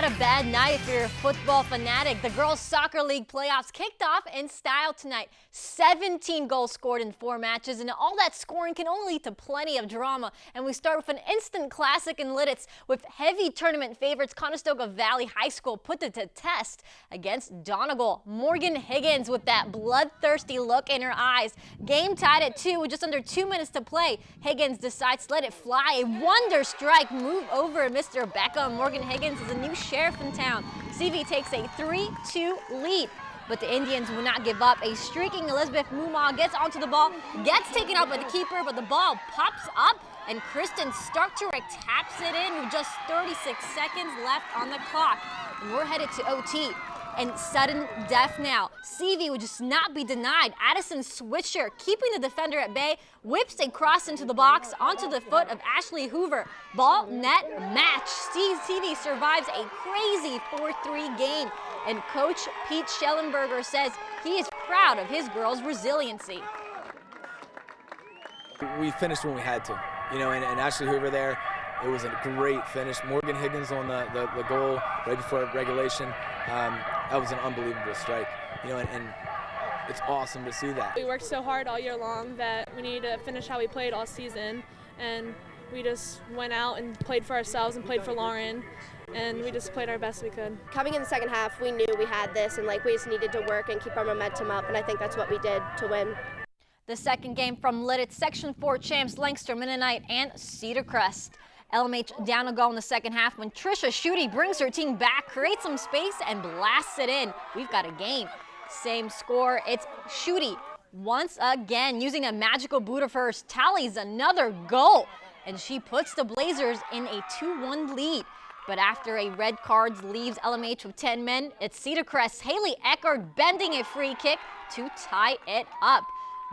a bad night if you're a football fanatic. The Girls Soccer League playoffs kicked off in style tonight. 17 goals scored in 4 matches, and all that scoring can only lead to plenty of drama. And we start with an instant classic in Lidditz with heavy tournament favorites Conestoga Valley High School put it to test against Donegal. Morgan Higgins with that bloodthirsty look in her eyes. Game tied at 2 with just under 2 minutes to play. Higgins decides to let it fly. A wonder strike move over Mr. Beckham. Morgan Higgins is a new sheriff in town. CV takes a 3-2 lead. But the Indians will not give up. A streaking Elizabeth Mumau gets onto the ball, gets taken out by the keeper, but the ball pops up, and Kristen Starkturek taps it in with just 36 seconds left on the clock. And we're headed to OT. And sudden death now. CV would just not be denied. Addison Switcher, keeping the defender at bay, whips a cross into the box onto the foot of Ashlee Hoover. Ball, net, match. CV survives a crazy 4-3 game. And Coach Pete Shellenberger says he is proud of his girls' resiliency. We finished when we had to, and Ashlee Hoover there, it was a great finish. Morgan Higgins on the goal right before regulation. That was an unbelievable strike, and it's awesome to see that. We worked so hard all year long that we needed to finish how we played all season, and we just went out and played for ourselves and played for Lauren, and we just played our best we could. Coming in the second half, we knew we had this, and we just needed to work and keep our momentum up, and I think that's what we did to win. The second game from Lidditz, Section 4 champs Lancaster Mennonite and Cedar Crest. LMH down a goal in the second half when Trisha Schutte brings her team back, creates some space, and blasts it in. We've got a game. Same score. It's Schutte once again using a magical boot of hers, tallies another goal, and she puts the Blazers in a 2-1 lead. But after a red card leaves LMH with 10 men, it's Cedar Crest's Haley Eckert bending a free kick to tie it up.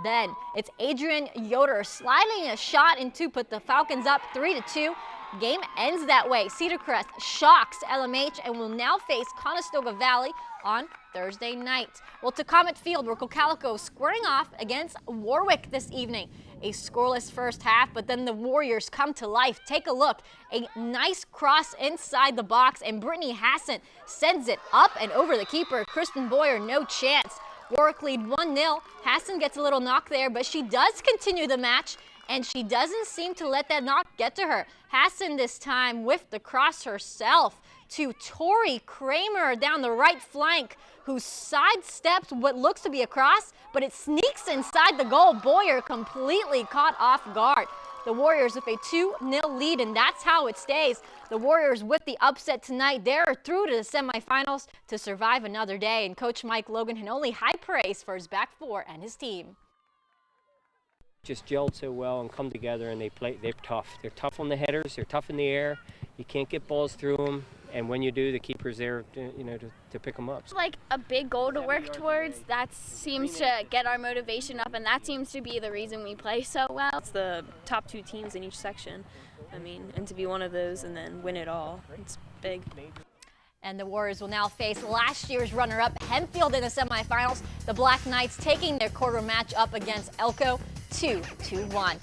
Then it's Adrian Yoder sliding a shot in to put the Falcons up 3-2. Game ends that way. Cedar Crest shocks LMH and will now face Conestoga Valley on Thursday night. Well, to Comet Field, where Cocalico squaring off against Warwick this evening. A scoreless first half, but then the Warriors come to life. Take a look. A nice cross inside the box, and Brittany Hasson sends it up and over the keeper. Kristen Boyer, no chance. Warwick lead 1-0. Hasson gets a little knock there, but she does continue the match, and she doesn't seem to let that knock get to her. Hasson this time with the cross herself to Tori Kramer down the right flank, who sidesteps what looks to be a cross, but it sneaks inside the goal. Boyer completely caught off guard. The Warriors with a 2-0 lead, and that's how it stays. The Warriors with the upset tonight. They're through to the semifinals to survive another day, and Coach Mike Logan can only high praise for his back four and his team. Just gelled so well and come together, and they're tough. They're tough on the headers. They're tough in the air. You can't get balls through them, and when you do, the keeper's there, to pick them up. Like a big goal to work towards. That seems to get our motivation up, and that seems to be the reason we play so well. It's the top 2 teams in each section. And to be one of those and then win it all, it's big. And the Warriors will now face last year's runner-up Hempfield in the semifinals. The Black Knights taking their quarter match up against Elko 2-1.